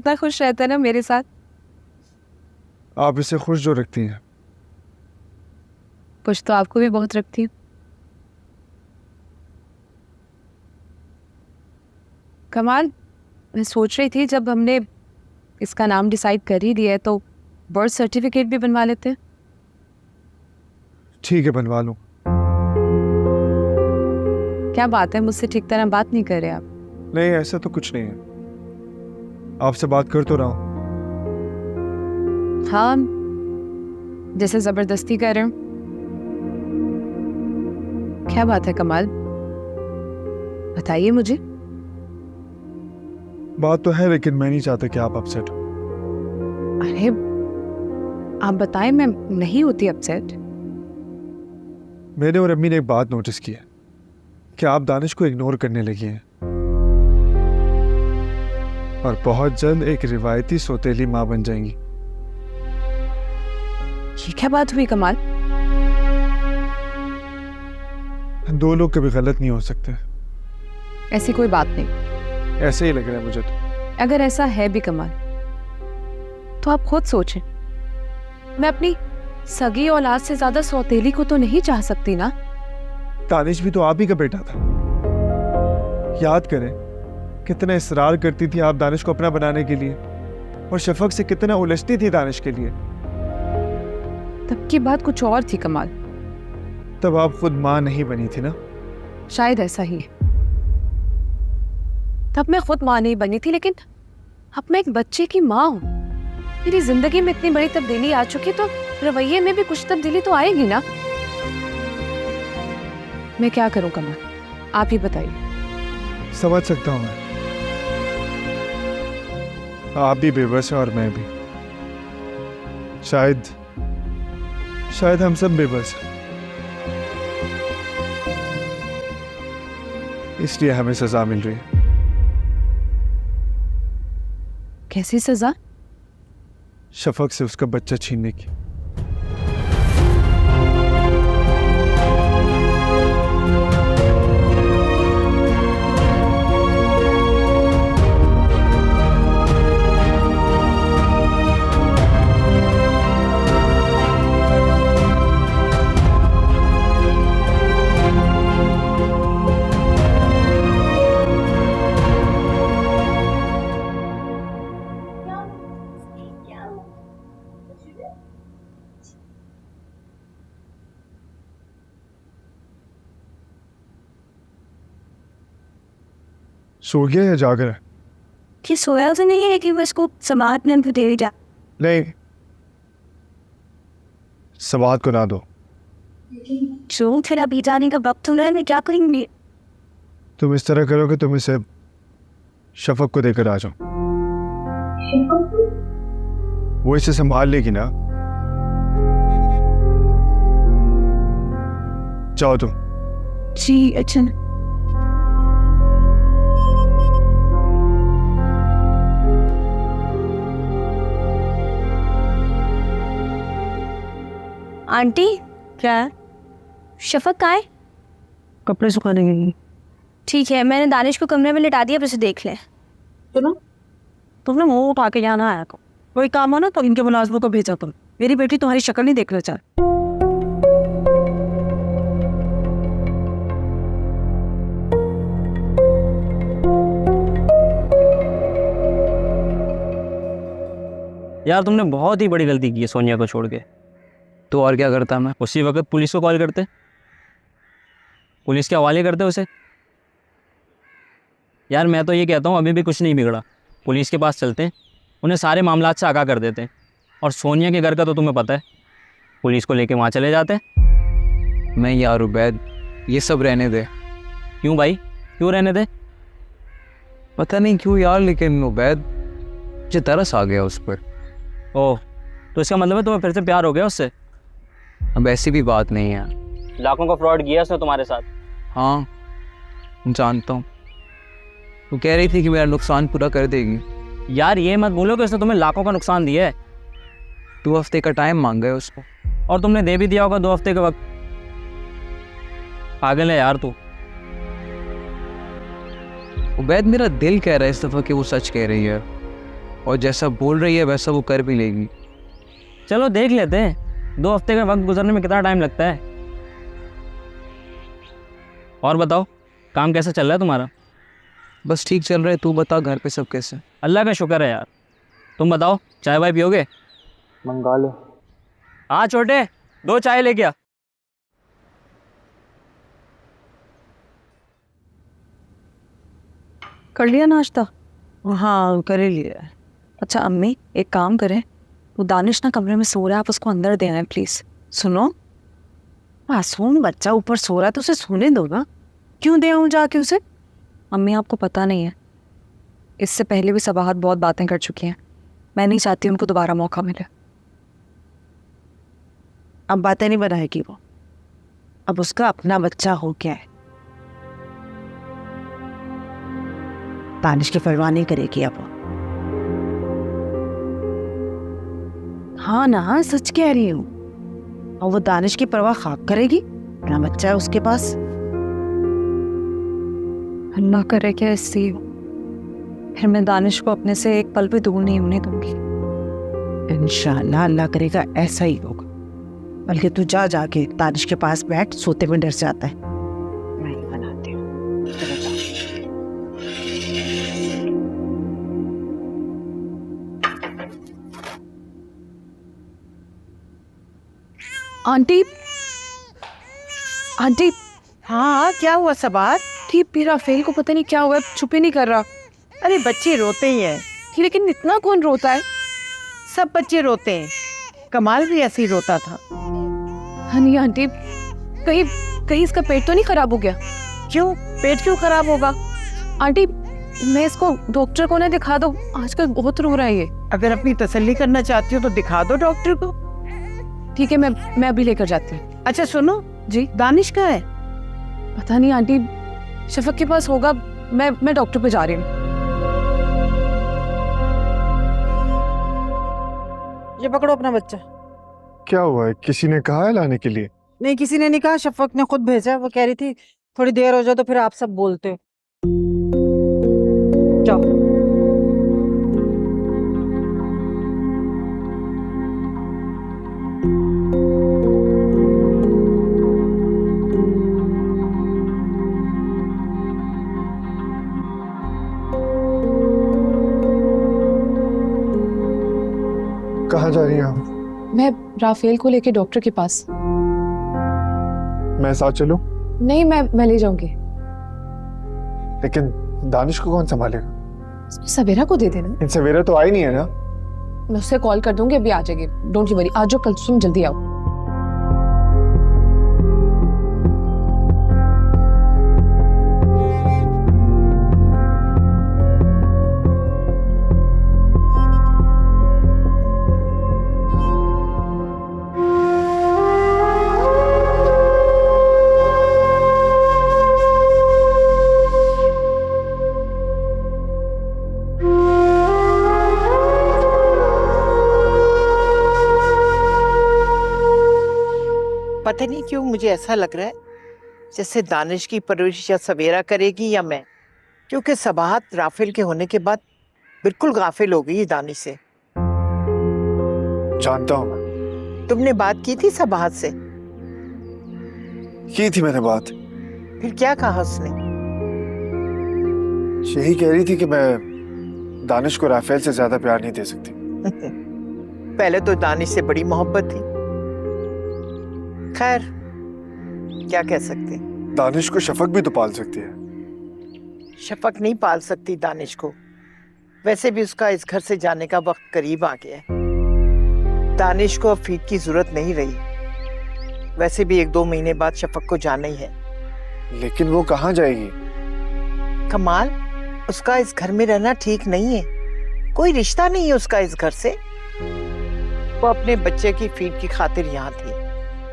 कितना खुश रहता है ना मेरे साथ। आप इसे खुश जो रखती हैं। खुश तो आपको भी बहुत रखती हूँ। कमाल, मैं सोच रही थी जब हमने इसका नाम डिसाइड कर ही दिया है तो बर्थ सर्टिफिकेट भी बनवा लेते हैं। ठीक है, बनवा लूँ। क्या बात है, मुझसे ठीक तरह बात नहीं कर रहे आप? नहीं, ऐसा तो कुछ नहीं है। आपसे बात कर तो रहा हूँ। हाँ, जैसे जबरदस्ती कर रहे हो। क्या बात है कमाल, बताइए मुझे। बात तो है, लेकिन मैं नहीं चाहता कि आप अपसेट हो। अरे आप बताएं, मैं नहीं होती अपसेट। मैंने और अम्मी ने एक बात नोटिस की है कि आप दानिश को इग्नोर करने लगी हैं और बहुत जल्द एक रिवायती सौतेली माँ बन जाएंगी। ये क्या बात हुई कमाल? दो लोग कभी गलत नहीं हो सकते। ऐसी कोई बात नहीं। ऐसे ही लग रहा है मुझे तो। अगर ऐसा है भी कमाल तो आप खुद सोचें, मैं अपनी सगी औलाद से ज्यादा सौतेली को तो नहीं चाह सकती ना। दानिश भी तो आप ही का बेटा था। याद करें कितना इसरार करती थी आप दानिश को अपना बनाने के लिए, और शफक से कितना उलझती थी दानिश के लिए। तब की बात कुछ और थी कमाल। तब आप खुद माँ नहीं बनी थी ना? शायद ऐसा ही है। तब मैं खुद माँ नहीं बनी थी, लेकिन अब मैं एक बच्चे की माँ हूं। मेरी जिंदगी में इतनी बड़ी तब्दीली आ चुकी, तो रवैये में भी कुछ तब्दीली तो आएगी ना। मैं क्या करूं कमाल, आप ही बताइए। समझ सकता हूं मैं। आप भी बेबस हैं और मैं भी। शायद हम सब बेबस हैं, इसलिए हमें सजा मिल रही है। कैसी सजा? शफक से उसका बच्चा छीनने की। सो गया या जाग रहा है? कि सोया तो नहीं है कि बस को समात में दे जा। नहीं, सवाद को ना दो। जो फिर अभी जाने का वक्त हो रहा है, मैं क्या करूंगी? तुम इस तरह करोगे तुम इसे शफक को देकर आ जाओ। वो इसे संभाल लेगी ना। जाओ तुम। जी अच्छा। आंटी, क्या है? शफक कहाँ है? कपड़े सुखाने गई। ठीक है, मैंने दानिश को कमरे में लिटा दिया, अब उसे देख ले। सुनो, तुमने मुंह उठा के यहाँ ना आया को। कोई काम हो ना तो इनके मुलाजमों को भेजा तुम। मेरी बेटी तुम्हारी शक्ल नहीं देखना चाह। यार तुमने बहुत ही बड़ी गलती की है सोनिया को छोड़ के। तो और क्या करता मैं? उसी वक्त पुलिस को कॉल करते, पुलिस के हवाले करते उसे। यार मैं तो ये कहता हूँ अभी भी कुछ नहीं बिगड़ा, पुलिस के पास चलते हैं, उन्हें सारे मामलात से आगाह कर देते हैं। और सोनिया के घर का तो तुम्हें पता है, पुलिस को लेके वहाँ चले जाते हैं। मैं यार उबैद, ये सब रहने दे। क्यों भाई, क्यों रहने दे? पता नहीं क्यों यार, लेकिन उबैद मुझे तरस आ गया उस पर। ओह, तो इसका मतलब है तुम्हें फिर से प्यार हो गया उससे? अब ऐसी भी बात नहीं है। लाखों का फ्रॉड किया उसने तुम्हारे साथ। हाँ जानता हूँ, वो कह रही थी कि मेरा नुकसान पूरा कर देगी। यार ये मत बोलो कि उसने तुम्हें लाखों का नुकसान दिया है। 2 हफ्ते का टाइम मांगा है उसको, और तुमने दे भी दिया होगा 2 हफ्ते के वक्त। पागल है यार तू। उबैद मेरा दिल कह रहा है इस दफ़ा कि वो सच कह रही है। और जैसा बोल रही है वैसा वो कर भी लेगी। चलो देख लेते हैं, 2 हफ्ते का वक्त गुजरने में कितना टाइम लगता है। और बताओ, काम कैसा चल रहा है तुम्हारा? बस ठीक चल रहा है, तू बता घर पे सब कैसे? अल्लाह का शुक्र है यार। तुम बताओ, चाय वाय पियोगे? मंगा लो। हाँ छोटे, 2 चाय लेके आ। कर लिया नाश्ता? हाँ कर ही लिया है। अच्छा अम्मी एक काम करें, वो दानिश ना कमरे में सो रहा है, आप उसको अंदर देना है प्लीज। सुनो, मासूम बच्चा ऊपर सो रहा है तो उसे सोने दो ना, क्यों दे आऊँ जाके उसे? अम्मी आपको पता नहीं है, इससे पहले भी सबाहत बहुत बातें कर चुकी हैं, मैं नहीं चाहती उनको दोबारा मौका मिले। अब बातें नहीं बनाएगी वो, अब उसका अपना बच्चा हो गया है, दानिश की परवाह नहीं करेगी अब वो। हाँ ना, सच कह रही हूँ। और वो दानिश की परवाह खाक करेगी, अपना बच्चा है उसके पास। अल्लाह करे क्या इससे हो, फिर मैं दानिश को अपने से एक पल भी दूर नहीं होने दूंगी। इंशाअल्लाह अल्लाह करेगा ऐसा ही होगा। बल्कि तू जा जाके दानिश के पास बैठ, सोते में डर जाता है। मैं ही बनाती हूँ, चलो जाओ। आंटी, आंटी, हाँ क्या हुआ सबार? ठीक राफेल को पता नहीं क्या हुआ, चुप ही नहीं कर रहा। अरे बच्चे रोते ही हैं। लेकिन इतना कौन रोता है? सब बच्चे रोते हैं, कमाल भी ऐसे ही रोता था। नहीं आंटी, कहीं इसका पेट तो नहीं खराब हो गया? क्यों, पेट क्यों खराब होगा? आंटी मैं इसको डॉक्टर को ना दिखा दो, आजकल बहुत रो रहा है ये। अगर अपनी तसल्ली करना चाहती हो तो दिखा दो डॉक्टर को। ठीक है, मैं अभी लेकर जाती हूँ। अच्छा सुनो जी, दानिश कहाँ है? पता नहीं आंटी, शफक के पास होगा। मैं डॉक्टर पे जा रही हूँ। ये पकड़ो अपना बच्चा। क्या हुआ है, किसी ने कहा है लाने के लिए? नहीं किसी ने नहीं कहा, शफक ने खुद भेजा। वो कह रही थी थोड़ी देर हो जाए तो फिर आप सब बोलते हो। जाओ। कहाँ जा रही हैं आप? मैं राफेल को लेके डॉक्टर के पास। मैं साथ चलूं? नहीं, मैं ले जाऊंगी। लेकिन दानिश को कौन संभालेगा? सवेरा को दे देना। इन सवेरा तो आई नहीं है ना? मैं उससे कॉल कर दूंगी, अभी आ जाएगी। डोंट यू वरी, आज जो कल सुन जल्दी आओ। पता नहीं क्यों मुझे ऐसा लग रहा है जैसे दानिश की परवरिश या सवेरा करेगी या मैं, क्योंकि सबाहत राफेल के होने के बाद बिल्कुल गाफिल हो गई दानिश से। जानता हूँ मैं। तुमने बात की थी सबाहत से? की थी मैंने बात। फिर क्या कहा उसने? यही कह रही थी कि मैं दानिश को राफेल से ज्यादा प्यार नहीं दे सकती। पहले तो दानिश से बड़ी मोहब्बत थी। खैर क्या कह सकते। दानिश को शफक भी तो पाल सकती है। शफक नहीं पाल सकती दानिश को। वैसे भी उसका इस घर से जाने का वक्त करीब आ गया है। दानिश को अब फीड की जरूरत नहीं रही। वैसे भी 1-2 महीने बाद शफक को जाना ही है। लेकिन वो कहाँ जाएगी? कमाल, उसका इस घर में रहना ठीक नहीं है। कोई रिश्ता नहीं है उसका इस घर से। वो अपने बच्चे की फीड की खातिर यहाँ थी,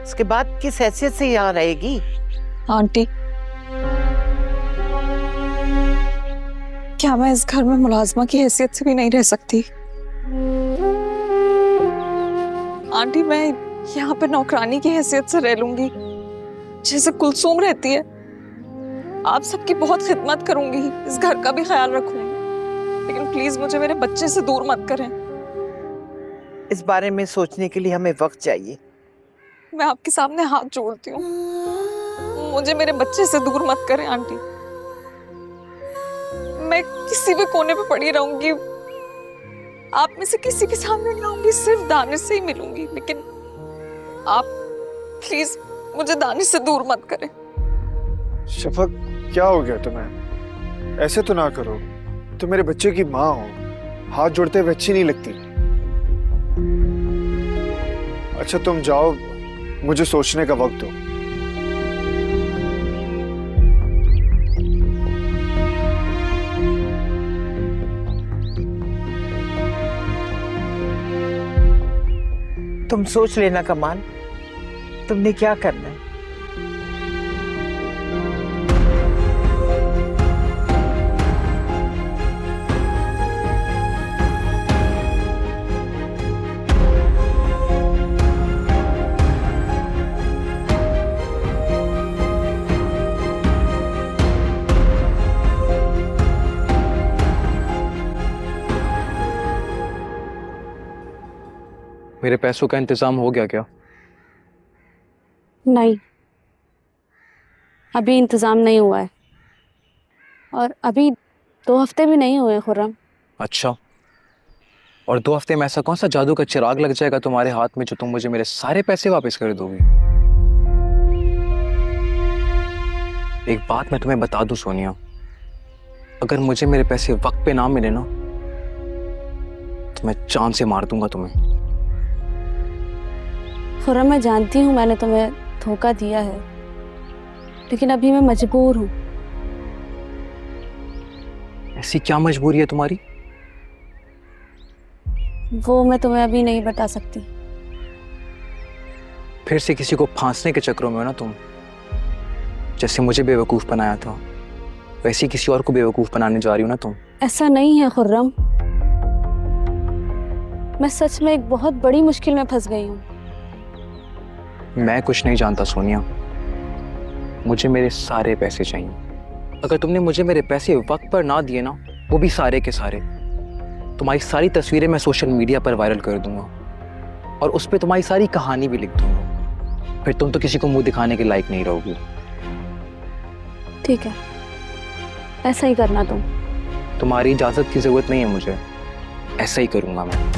उसके बाद किस हैसियत से यहाँ रहेगी? आंटी, क्या मैं इस घर में मुलाजमा की हैसियत से भी नहीं रह सकती? आंटी, मैं यहाँ पे नौकरानी की हैसियत से रह लूंगी, जैसे कुलसूम रहती है। आप सबकी बहुत खिदमत करूंगी, इस घर का भी ख्याल रखूंगी। लेकिन प्लीज मुझे मेरे बच्चे से दूर मत करें। इस बारे में सोचने के लिए हमें वक्त चाहिए। मैं आपके सामने हाथ जोड़ती हूँ, मुझे मेरे बच्चे से दूर मत करें आंटी। मैं किसी भी कोने पे पड़ी रहूंगी, आप में से किसी के सामने नहीं आऊंगी, सिर्फ दानिश से ही मिलूंगी, लेकिन आप प्लीज मुझे दानिश से दूर मत करें। शफक, क्या हो गया तुम्हें? ऐसे तो ना करो, तुम मेरे बच्चे की माँ हो, हाथ जोड़ते हुए अच्छी नहीं लगती। अच्छा तुम जाओ, मुझे सोचने का वक्त दो। तुम सोच लेना कमाल, तुमने क्या करना है। मेरे पैसों का इंतजाम हो गया क्या? नहीं, अभी इंतज़ाम नहीं हुआ है, और अभी 2 हफ्ते भी नहीं हुए खुर्रम। अच्छा, और 2 हफ्ते में ऐसा कौन सा जादू का चिराग लग जाएगा तुम्हारे हाथ में जो तुम मुझे मेरे सारे पैसे वापस कर दोगी? एक बात मैं तुम्हें बता दूं सोनिया, अगर मुझे मेरे पैसे वक्त पे ना मिले ना तो मैं जान से मार दूंगा तुम्हें। खुर्रम, मैं जानती हूँ मैंने तुम्हें धोखा दिया है, लेकिन अभी मैं मजबूर हूँ। ऐसी क्या मजबूरी है तुम्हारी? वो मैं तुम्हें अभी नहीं बता सकती। फिर से किसी को फांसने के चक्रों में हो ना तुम। जैसे मुझे बेवकूफ बनाया था वैसे किसी और को बेवकूफ बनाने जा रही हो ना तुम। ऐसा नहीं है खुर्रम, मैं सच में एक बहुत बड़ी मुश्किल में फंस गई हूँ। मैं कुछ नहीं जानता सोनिया, मुझे मेरे सारे पैसे चाहिए। अगर तुमने मुझे मेरे पैसे वक्त पर ना दिए ना, वो भी सारे के सारे, तुम्हारी सारी तस्वीरें मैं सोशल मीडिया पर वायरल कर दूंगा और उस पर तुम्हारी सारी कहानी भी लिख दूंगा। फिर तुम तो किसी को मुंह दिखाने के लायक नहीं रहोगी। ठीक है, ऐसा ही करना तुम। तुम्हारी इजाजत की जरूरत नहीं है मुझे, ऐसा ही करूंगा मैं।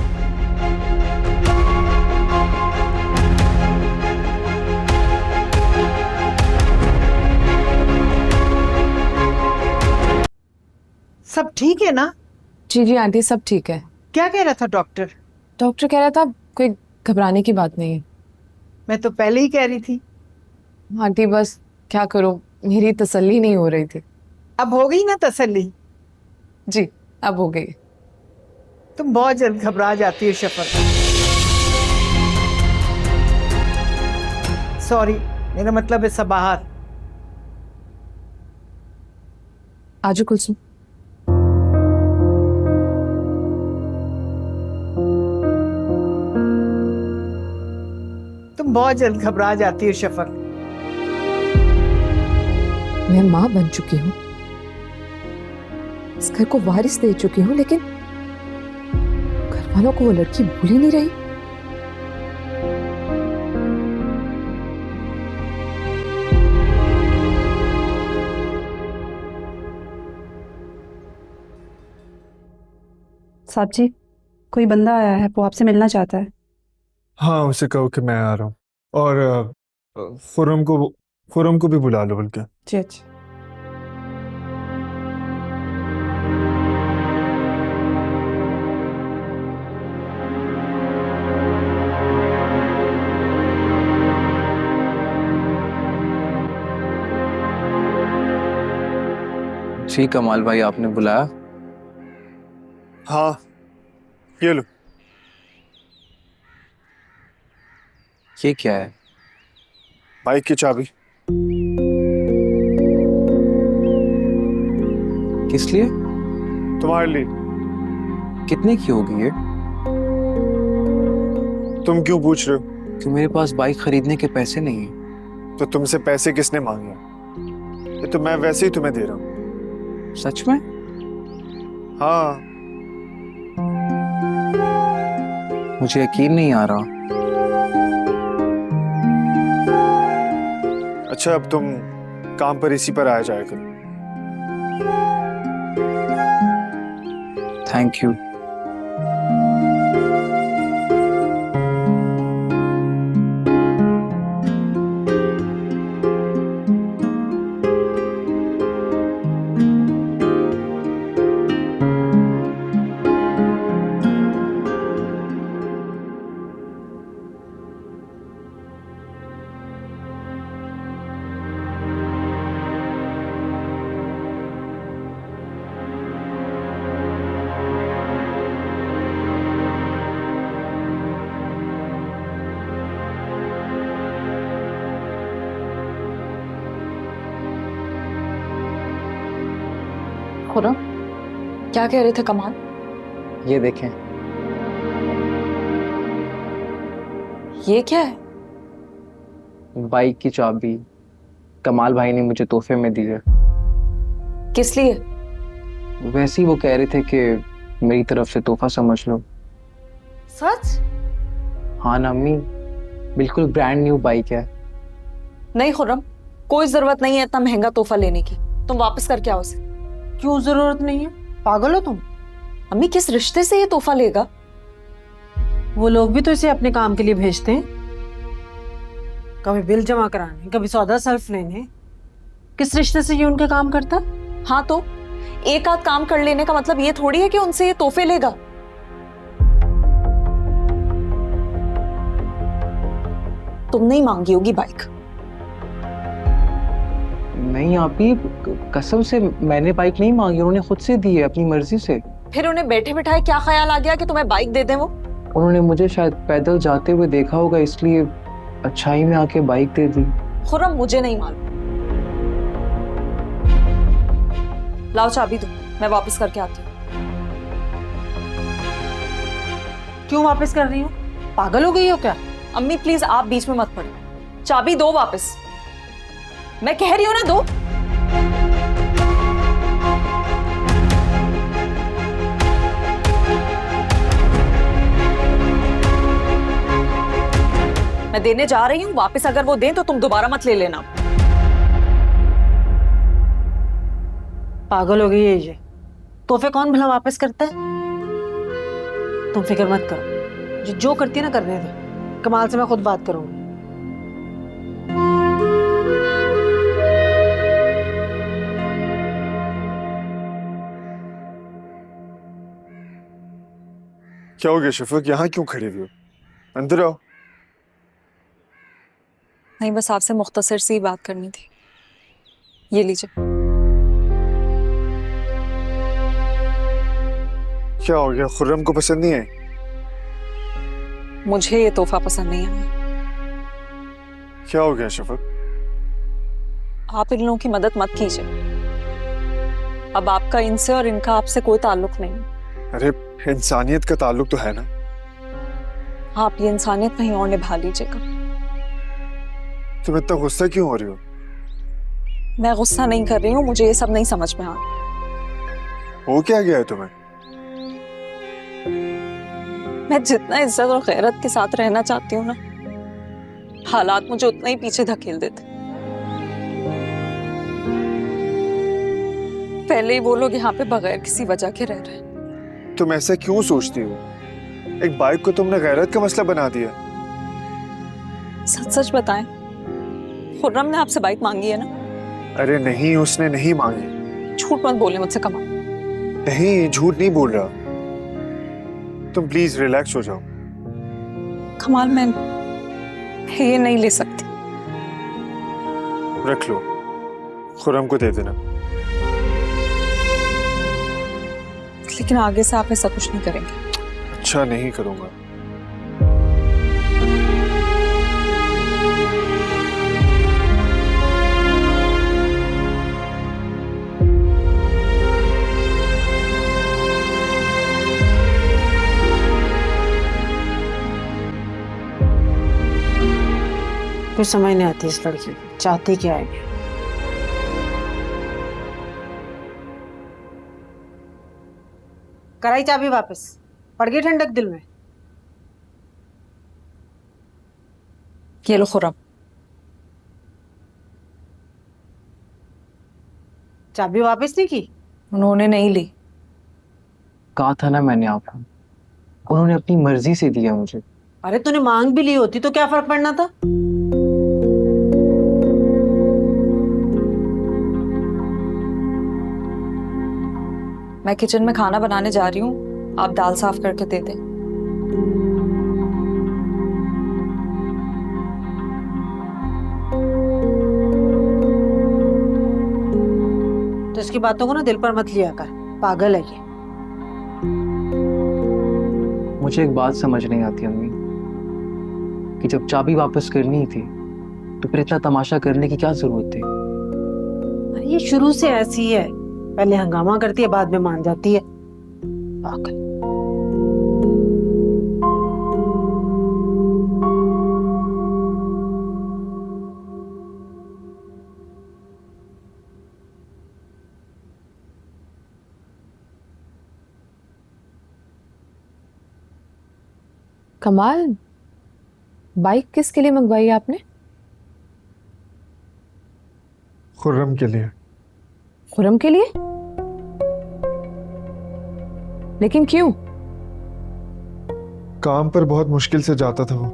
सब ठीक है ना? जी जी आंटी, सब ठीक है। क्या कह रहा था डॉक्टर? डॉक्टर कह रहा था कोई घबराने की बात नहीं है। मैं तो पहले ही कह रही थी। आंटी बस क्या करूं, मेरी तसल्ली नहीं हो रही थी। अब हो गई ना तसल्ली? जी अब हो गई। तुम बहुत जल्द घबरा जाती हो शफक। सॉरी, मेरा मतलब है सबाहत। आजू कुलसुम, तुम बहुत जल्द घबरा जाती हो शफक। मैं माँ बन चुकी हूँ, इस घर को वारिस दे चुकी हूँ, लेकिन घर वालों को वो लड़की भूल ही नहीं रही। साहब जी, कोई बंदा आया है, वो आपसे मिलना चाहता है। हाँ, उसे कहो कि मैं आ रहा हूँ, और खुर्रम को भी बुला लो बल्कि। जी अच्छा। जी कमाल भाई, आपने बुलाया? हाँ, ये लो। ये क्या है? बाइक की चाबी। किस लिए? तुम्हारे लिए। कितने की होगी ये? तुम क्यों पूछ रहे हो? कि मेरे पास बाइक खरीदने के पैसे नहीं है। तो तुमसे पैसे किसने मांगे? ये तो मैं वैसे ही तुम्हें दे रहा हूँ। सच में? हाँ, मुझे यकीन नहीं आ रहा। अच्छा अब तुम काम पर इसी पर आया जाया करो। Thank you. खुर्रम, क्या कह रहे थे कमाल? ये देखें। ये क्या है? बाइक की चाबी कमाल भाई ने मुझे तोहफे में दी है। किस लिए? वैसे ही वो कह रहे थे कि मेरी तरफ से तोहफा समझ लो। सच? हाँ ना अम्मी, बिल्कुल ब्रांड न्यू बाइक है। नहीं खुर्रम, कोई जरूरत नहीं है इतना महंगा तोहफा लेने की। तुम वापस करके आओ उसे। क्यों जरूरत नहीं है? पागल हो तुम? अम्मी किस रिश्ते से ये तोहफा लेगा? वो लोग भी तो इसे अपने काम के लिए भेजते हैं, कभी बिल जमा कराने, कभी सौदा सर्फ लेने। किस रिश्ते से ये उनका काम करता? हाँ तो एक आध काम कर लेने का मतलब ये थोड़ी है कि उनसे ये तोहफे लेगा। तुमने ही मांगी होगी बाइक। नहीं आप ही, कसम से मैंने बाइक नहीं मांगी, उन्होंने खुद से दी है अपनी मर्जी से। फिर उन्हें बैठे बिठाए क्या ख्याल आ गया कि तुम्हें बाइक दे दें वो? उन्होंने मुझे शायद पैदल जाते हुए देखा होगा, इसलिए अच्छाई में आके बाइक दे दी। खुर्रम मुझे नहीं मालूम। लाओ चाबी दो, मैं वापस करके आती हूँ। क्यों वापस कर रही हो? पागल हो गई हो क्या? अम्मी प्लीज आप बीच में मत पड़ो, चाबी दो वापस। मैं कह रही हूँ ना दो। मैं देने जा रही हूँ, वापस अगर वो दें तो तुम दोबारा मत ले लेना। पागल हो गई है ये। तोहफे कौन भला वापस करता है? तुम फिक्र मत करो, जो करती है ना करने दो। कमाल से मैं खुद बात करूंगी। क्या हो गया शफक, यहाँ क्यों खड़ी हुई हो? अंदर आओ। नहीं बस आपसे मुख्तसर सी बात करनी थी। ये लीजिए। क्या हो गया, खुर्रम को पसंद नहीं है? मुझे ये तोहफा पसंद नहीं है। क्या हो गया शफक? आप इन लोगों की मदद मत कीजिए। अब आपका इनसे और इनका आपसे कोई ताल्लुक नहीं। अरे इंसानियत का ताल्लुक तो है ना। आप ये इंसानियत कहीं और निभा लीजिएगा। तुम इतना गुस्सा क्यों हो रही हो? मैं गुस्सा नहीं कर रही हूँ, मुझे ये सब नहीं समझ में आ रहा। हो क्या गया है तुम्हें? मैं जितना इज्जत और गैरत के साथ रहना चाहती हूँ ना, हालात मुझे उतना ही पीछे धकेल देते। पहले ही वो लोग यहाँ पे बगैर किसी वजह के रह रहे हैं। तुम ऐसा क्यों सोचती हो? एक बाइक को तुमने गैरत का मसला बना दिया। सच सच बताएं, खुर्रम ने आपसे बाइक मांगी है ना? अरे नहीं, उसने नहीं मांगी। झूठ मत बोले मुझसे कमाल। नहीं, झूठ नहीं बोल रहा। तुम प्लीज रिलैक्स हो जाओ। कमाल मैं ये नहीं ले सकती। रख लो, खुर्रम को दे देना। लेकिन आगे से आप ऐसा कुछ नहीं करेंगे। अच्छा नहीं करूंगा। कुछ समझ नहीं आती इस लड़की की, चाहती क्या है? कराई चाबी वापस, पड़ गई ठंडक दिल में? ये लो खुर्रम। चाबी वापस नहीं की? उन्होंने नहीं ली। कहा था ना मैंने आपको, उन्होंने अपनी मर्जी से दिया मुझे। अरे तूने मांग भी ली होती तो क्या फर्क पड़ना था? मैं किचन में खाना बनाने जा रही हूँ, आप दाल साफ करके दे दें। तो इसकी बातों को ना दिल पर मत लिया कर, पागल है ये। मुझे एक बात समझ नहीं आती अम्मी, कि जब चाबी वापस करनी ही थी तो फिर इतना तमाशा करने की क्या जरूरत थी? अरे ये शुरू से ऐसी है, पहले हंगामा करती है बाद में मान जाती है। पागल। कमाल, बाइक किसके लिए मंगवाई आपने? खुर्रम के लिए। खुर्रम के लिए? लेकिन क्यों? काम पर बहुत मुश्किल से जाता था वो,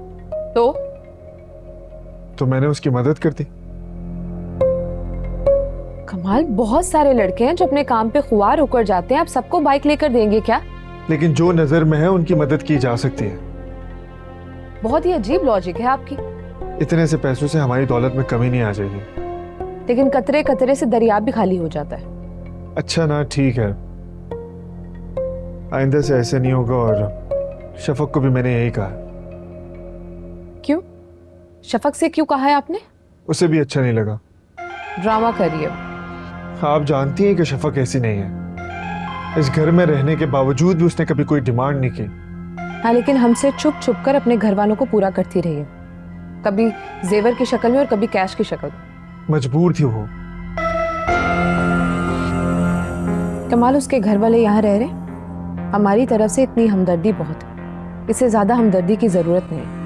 तो मैंने उसकी मदद कर दी। कमाल, बहुत सारे लड़के हैं जो अपने काम पे खुआर होकर जाते हैं, आप सबको बाइक लेकर देंगे क्या? लेकिन जो नजर में है उनकी मदद की जा सकती है। बहुत ही अजीब लॉजिक है आपकी। इतने से पैसों से हमारी दौलत में कमी नहीं आ जाएगी। लेकिन कतरे कतरे से दरिया भी खाली हो जाता है। अच्छा ना, ठीक है, आइंदा से ऐसे नहीं होगा। और शफक को भी मैंने यही कहा। क्यों? शफक से क्यों कहा है आपने? उसे भी अच्छा नहीं लगा। ड्रामा करिए। आप जानती हैं कि शफक ऐसी नहीं है। इस घर में रहने के बावजूद भी उसने कभी कोई डिमांड नहीं की। हाँ, लेकिन हमसे छुप छुप कर अपने घर वालों को पूरा करती रही है, कभी जेवर की शक्ल में और कभी कैश की शक्ल में। मजबूर थी वो। कमाल, उसके घर वाले यहाँ रह रहे, हमारी तरफ से इतनी हमदर्दी बहुत है, इससे ज्यादा हमदर्दी की जरूरत नहीं।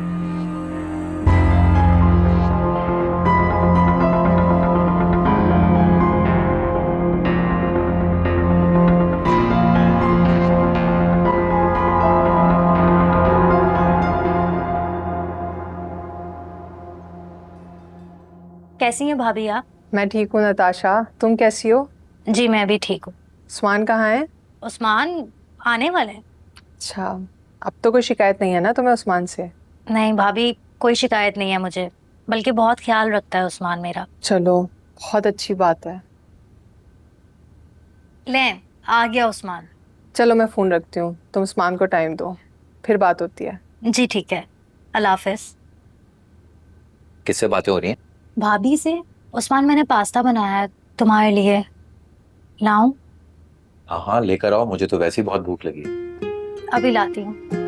कैसी हैं भाभी आप? मैं ठीक हूँ नताशा, तुम कैसी हो? जी मैं भी ठीक हूँ। उस्मान कहाँ है? उस्मान आने वाले हैं। अच्छा, अब तो कोई शिकायत नहीं है ना तुम्हें उस्मान से? नहीं भाभी, कोई शिकायत नहीं है मुझे, बल्कि बहुत ख्याल रखता है उस्मान मेरा। चलो, बहुत अच्छी बात है। ले आ गया उस्मान। चलो मैं फ़ोन रखती हूँ, तुम उस्मान को टाइम दो, फिर बात होती है। जी ठीक है, अल्लाह हाफिज। किससे बातें हो रही हैं? भाभी से। उस्मान, मैंने पास्ता बनाया है तुम्हारे लिए, लाऊं? हाँ हाँ लेकर आओ, मुझे तो वैसे ही बहुत भूख लगी है। अभी लाती हूँ।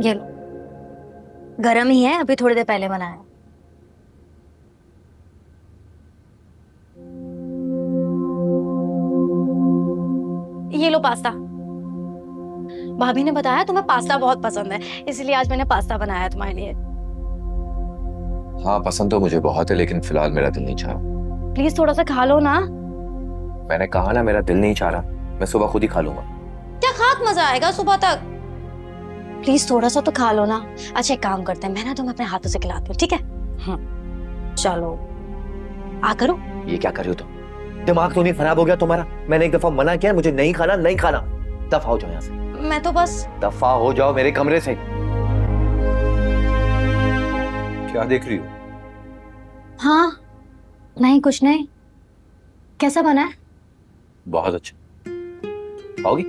ये लो, गरम ही है, अभी थोड़ी देर पहले बनाया। ये लो पास्ता। भाभी ने बताया तुम्हें पास्ता बहुत पसंद है, इसलिए आज मैंने पास्ता बनाया तुम्हारे लिए। हाँ पसंद तो मुझे बहुत है, लेकिन फिलहाल मेरा दिल नहीं चाह रहा। प्लीज थोड़ा सा खा लो ना। मैंने कहा ना मेरा दिल नहीं चाह रहा, मैं सुबह खुद ही खा लूंगा। क्या खाक मजा आएगा सुबह तक? प्लीज थोड़ा सा तो खा लो ना। अच्छा एक काम करते हैं, मैं ना तुम्हें अपने हाथों से खिलाती हूँ, ठीक है? चलो आ करो। ये क्या कर रही हो तुम? दिमाग तो नहीं खराब हो गया तुम्हारा? मैंने एक दफा मना किया, मुझे नहीं खाना, नहीं खाना। दफा हो जाओ यहाँ से। मैं तो बस। दफा हो जाओ मेरे कमरे से। क्या देख रही हो? हाँ नहीं कुछ नहीं। कैसा बना है? बहुत अच्छा। आओगी?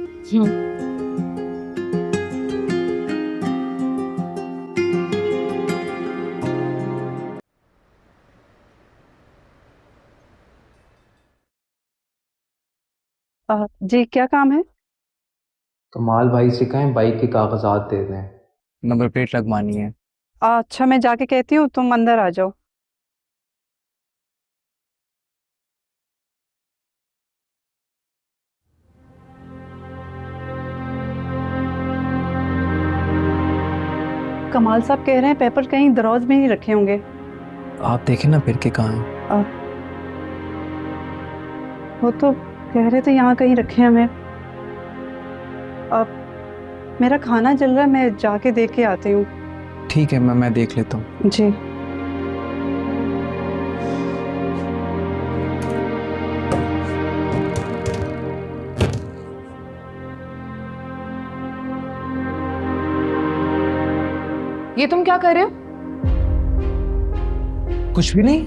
जी क्या काम है? कमाल भाई से कहें बाइक के कागजात दे दें, नंबर प्लेट लगवानी है। अच्छा मैं जाके कहती हूँ, तुम अंदर आ जाओ। कमाल साहब कह रहे हैं पेपर कहीं दराज में ही रखे होंगे। आप देखें ना फिर के कहाँ हैं। वो तो कह रहे थे यहाँ कहीं रखे हैं। अब मेरा खाना जल रहा है, मैं जाके देख के आती हूँ। ठीक है, मैं देख लेता हूँ। जी ये तुम क्या कर रहे हो? कुछ भी नहीं।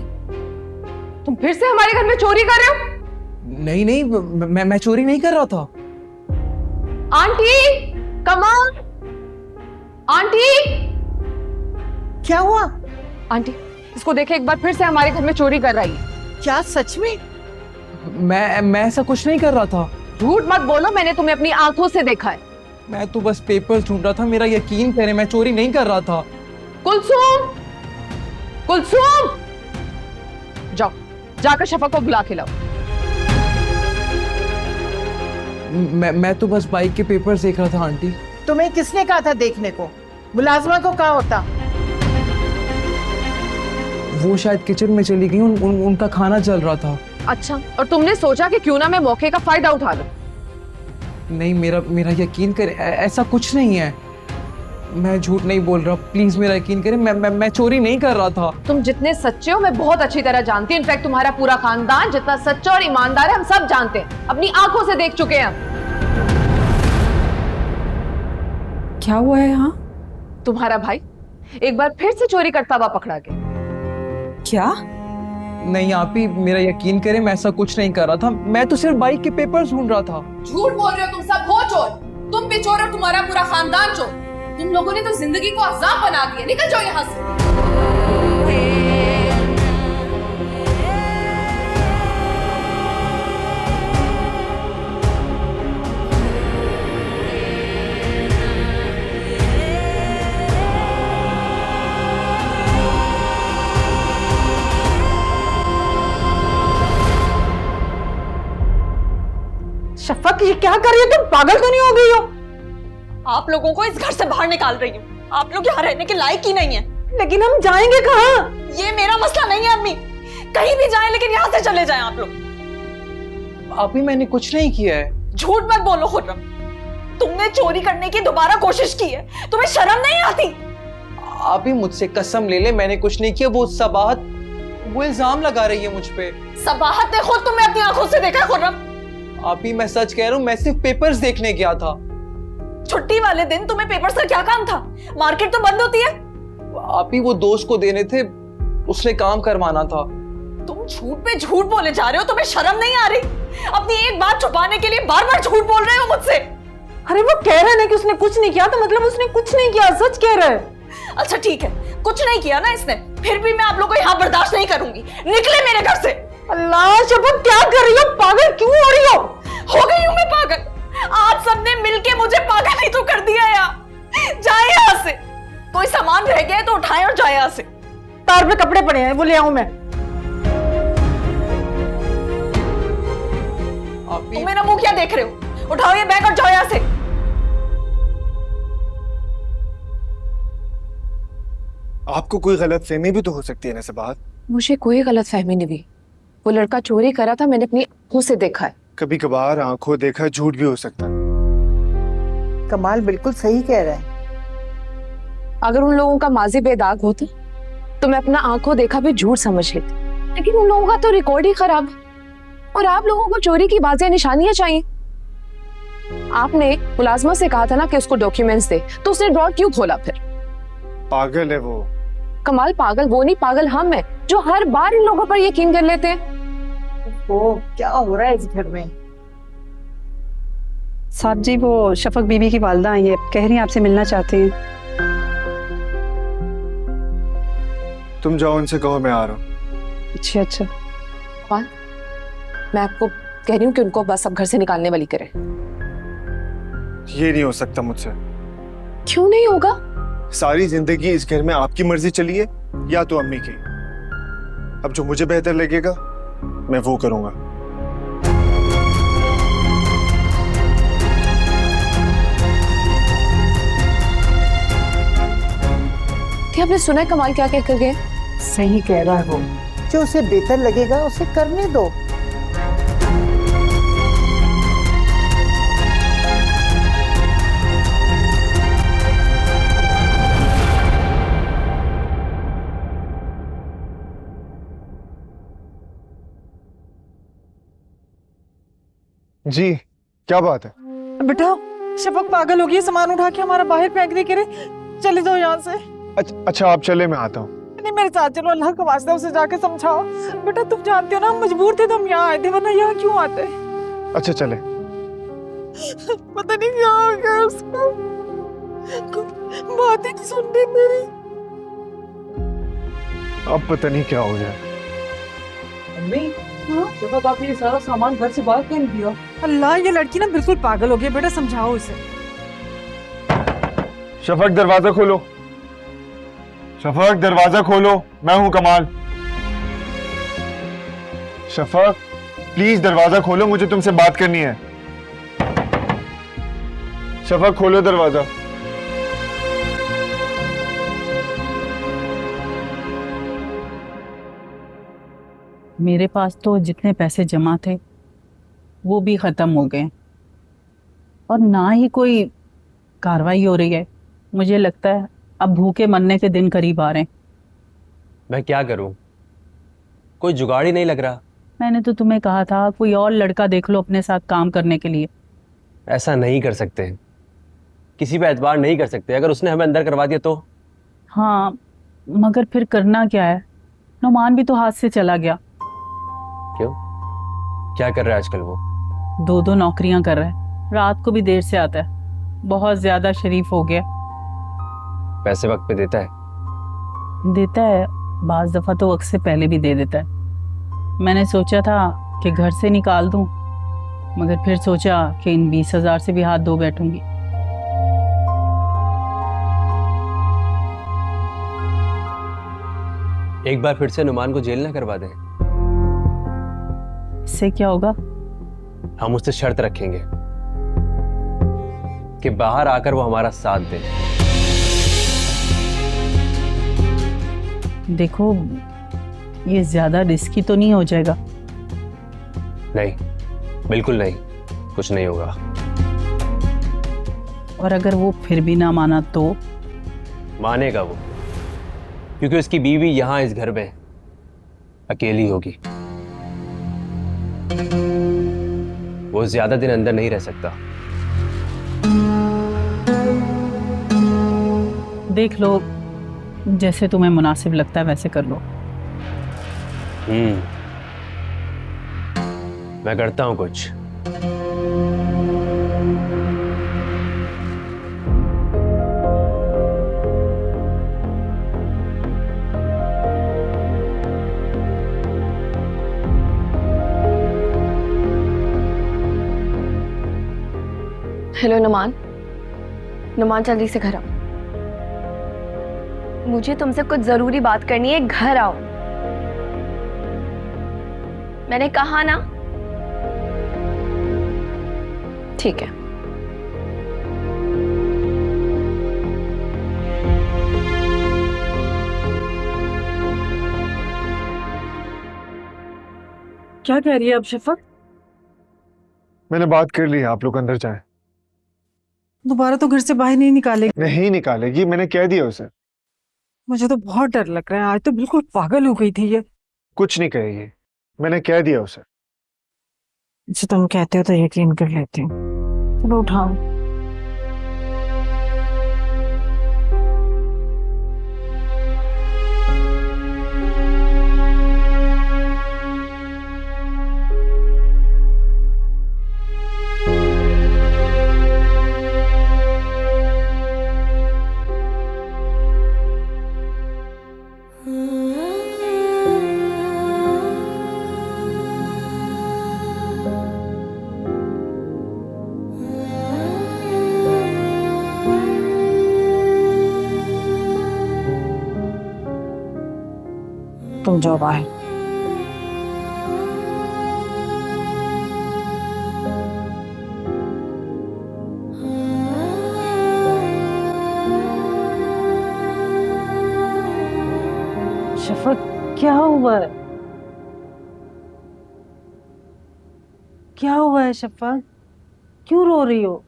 तुम फिर से हमारे घर में चोरी कर रहे हो? नहीं नहीं, मैं चोरी नहीं कर रहा था। आंटी, कमाल, आंटी, क्या हुआ? आंटी इसको देखे, एक बार फिर से हमारे घर में चोरी कर रही है। क्या सच में? मैं ऐसा कुछ नहीं कर रहा था। झूठ मत बोलो, मैंने तुम्हें अपनी आंखों से देखा है। मैं तो बस पेपर ढूंढ रहा था, मेरा यकीन करे, मैं चोरी नहीं कर रहा था। कुलसुम, कुलसुम, जाओ जाकर शफक को बुला के लाओ। मैं तो बस बाइक के पेपर देख रहा था आंटी। तुम्हें किसने कहा था देखने को? मुलाजमा को कहा होता। वो शायद किचन में चली गई, उनका खाना जल रहा था। अच्छा, और तुमने सोचा कि क्यों ना मैं मौके का फायदा उठा लूं? नहीं, मेरा यकीन करे, ऐसा कुछ नहीं है। मैं झूठ नहीं बोल रहा, प्लीज मेरा यकीन करें, मैं चोरी नहीं कर रहा था। तुम जितने सच्चे हो मैं बहुत अच्छी तरह जानती हूँ। इनफैक्ट तुम्हारा पूरा खानदान जितना सच्चा और ईमानदार है हम सब जानते हैं, अपनी आंखों से देख चुके हैं हम। क्या हुआ है यहाँ? तुम्हारा भाई एक बार फिर से चोरी करता हुआ पकड़ा गया। क्या? नहीं आप ही मेरा यकीन करें, मैं ऐसा कुछ नहीं कर रहा था। मैं तो सिर्फ बाइक के पेपर्स ढूंढ रहा था। झूठ बोल रहे हो, तुम सब हो चोर। तुम भी चोर और तुम्हारा पूरा खानदान चोर। तुम लोगों ने तो जिंदगी को अजाब बना दिया। निकल जाओ यहाँ से। शफक ये क्या कर रही हो तुम? पागल तो नहीं हो गई हो? आप लोगों को इस घर से बाहर निकाल रही हूँ। आप लोग यहाँ रहने के लायक ही नहीं है। लेकिन हम जाएंगे कहाँ? ये मेरा मसला नहीं है अम्मी, कहीं भी जाएं लेकिन यहाँ से चले जाएं आप लोग। आप ही मैंने कुछ नहीं किया है। झूठ मत बोलो खुर्रम, तुमने चोरी करने की दोबारा कोशिश की है, तुम्हें शर्म नहीं आती? आप ही मुझसे कसम ले ले, मैंने कुछ नहीं किया। वो सबाहत वो इल्जाम लगा रही है मुझ पे। सबाहत ने खुद तुम्हें अपनी आंखों से देखा है खुर्रम। आप ही मैं सच कह रहा हूँ, मैं सिर्फ पेपर्स देखने गया था। छुट्टी वाले दिन तुम्हें पेपर से क्या काम था? मार्केट तो बंद होती है। आप ही वो दोस्त को देने थे, उसने काम करवाना था। तुम झूठ पे झूठ बोले जा रहे हो, तुम्हें शर्म नहीं आ रही? अपनी एक बात छुपाने के लिए बार बार झूठ बोल रहे हो मुझसे। अरे वो कह रहे हैं कि उसने कुछ नहीं किया, तो मतलब उसने कुछ नहीं किया, सच कह रहा है। अच्छा ठीक है, कुछ नहीं किया ना इसने, फिर भी मैं आप लोगों को यहाँ बर्दाश्त नहीं करूंगी। निकले मेरे घर से। अल्लाह शफक क्या कर रही हो? पागल क्यों हो रही हो? हो गई हूँ मैं पागल। आज सबने मिलके मुझे पागल ही तो कर दिया यार। जाए यहाँ से, कोई सामान रह गया है तो उठाए और जाए यहाँ से। तार पे कपड़े पड़े हैं, वो ले आऊं मैं। तुम मेरा मुंह क्या देख रहे हो? उठाओ ये बैग और जाओ यहाँ से। आपको कोई गलतफहमी भी तो हो सकती है ना सबाहत। मुझे कोई गलतफहमी नहीं हुई। वो लड़का चोरी करा था, मैंने अपनी आंखों से देखा है। कभी कभार आंखों देखा झूठ भी हो सकता है। कमाल बिल्कुल सही कह रहा है। अगर उन लोगों का माजी बेदाग होता तो मैं अपना आंखों देखा भी झूठ समझ लेती, लेकिन उन लोगों का तो रिकॉर्ड ही खराब है। और आप लोगों को चोरी की बाजियां निशानियां चाहिए। आपने मुलाजमा से कहा था ना कि उसको डॉक्यूमेंट्स दे, तो उसने ड्रॉर क्यों खोला फिर? पागल है वो। कमाल पागल वो नहीं, पागल हम हैं जो हर बार इन लोगों पर यकीन कर लेते हैं। ओ, क्या हो रहा है इस घर में? साहब जी वो शफक बीबी की वालदा आई है, कह रही हैं आपसे मिलना चाहती हैं। तुम जाओ, उनसे कहो मैं आ रहा हूँ। अच्छा। मैं आपको कह रही हूँ कि उनको बस अब घर से निकालने वाली करे। ये नहीं हो सकता मुझसे। क्यों नहीं होगा? सारी जिंदगी इस घर में आपकी मर्जी चली है या तो अम्मी की। अब जो मुझे बेहतर लगेगा मैं वो करूंगा। क्या आपने सुना है कमाल क्या कहकर गए? सही कह रहा है वो। जो उसे बेहतर लगेगा उसे करने दो। जी क्या बात है? बेटा शफक पागल हो गई है, सामान उठा के हमारा बाहर फेंक दे के रे। चले जाओ यहाँ से। अच्छा आप चले, मैं आता हूँ। नहीं मेरे साथ चलो, अल्लाह का वास्ता उसे जाके समझाओ। बेटा तुम जानते हो ना हम मजबूर थे तो हम यहाँ आए थे, वरना यहाँ क्यों आते? अच्छा चले। पता नहीं क्या हो गया उसको, बात ही नहीं सुन रही मेरी। अब पता नहीं क्या हो गया। अम्मी शफक आपने ये सारा सामान घर से बाहर फेंक दिया। अल्लाह ये लड़की ना बिल्कुल पागल हो गई। बेटा समझाओ इसे। शफक दरवाजा खोलो। शफक दरवाजा खोलो, मैं हूं कमाल। शफक प्लीज दरवाजा खोलो, मुझे तुमसे बात करनी है। शफक खोलो दरवाजा। मेरे पास तो जितने पैसे जमा थे वो भी ख़त्म हो गए और ना ही कोई कार्रवाई हो रही है। मुझे लगता है अब भूखे मरने के दिन करीब आ रहे हैं। मैं क्या करूं, कोई जुगाड़ ही नहीं लग रहा। मैंने तो तुम्हें कहा था कोई और लड़का देख लो अपने साथ काम करने के लिए। ऐसा नहीं कर सकते, किसी पे एतबार नहीं कर सकते। अगर उसने हमें अंदर करवा दिया तो? हाँ मगर फिर करना क्या है? नुमान भी तो हाथ से चला गया। क्यों, क्या कर रहा है आजकल वो? 2 नौकरियां कर रहा है, रात को भी देर से आता है, बहुत ज्यादा शरीफ हो गया। पैसे वक्त पे देता है? देता है, बाज दफा तो वक्त से पहले भी दे देता है। मैंने सोचा था कि घर से निकाल दूं, मगर फिर सोचा कि इन 20,000 से भी हाथ धो बैठूंगी। एक बार फिर से नुमान को जेल ना करवा दें। इससे क्या होगा? हम उससे शर्त रखेंगे कि बाहर आकर वो हमारा साथ दे। देखो ये ज्यादा रिस्की तो नहीं हो जाएगा? नहीं बिल्कुल नहीं, कुछ नहीं होगा। और अगर वो फिर भी ना माना तो? मानेगा वो, क्योंकि उसकी बीवी यहां इस घर में अकेली होगी। वो ज्यादा दिन अंदर नहीं रह सकता। देख लो, जैसे तुम्हें मुनासिब लगता है वैसे कर लो। मैं करता हूं कुछ। हेलो नुमान। नुमान जल्दी से घर आओ, मुझे तुमसे कुछ जरूरी बात करनी है। घर आओ, मैंने कहा ना। ठीक है। क्या कह रही है अब शफक? मैंने बात कर ली है, आप लोग अंदर जाएं। दोबारा तो घर से बाहर नहीं निकालेगी? नहीं निकालेगी, मैंने कह दिया उसे। मुझे तो बहुत डर लग रहा है, आज तो बिल्कुल पागल हो गई थी ये। कुछ नहीं कहेगी, मैंने कह दिया उसे। अच्छा तुम कहते हो तो यकीन कर लेती हूँ। चलो उठाओ। तुम जाओ बाहर। शफक, क्या हुआ है? क्या हुआ है शफक? क्यों रो रही हो?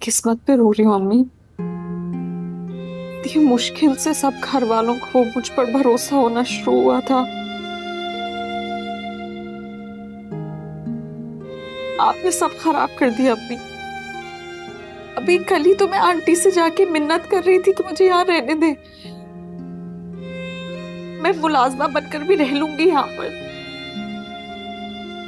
किस्मत पे रो रही हूँ अम्मी। ये मुश्किल से सब घर वालों को मुझ पर भरोसा होना शुरू हुआ था। आपने सब खराब कर दिया अम्मी। अभी कल ही तो मैं आंटी से जाके मिन्नत कर रही थी कि मुझे यहाँ रहने दे। मैं मुलाजमा बनकर भी रह लूंगी यहाँ पर,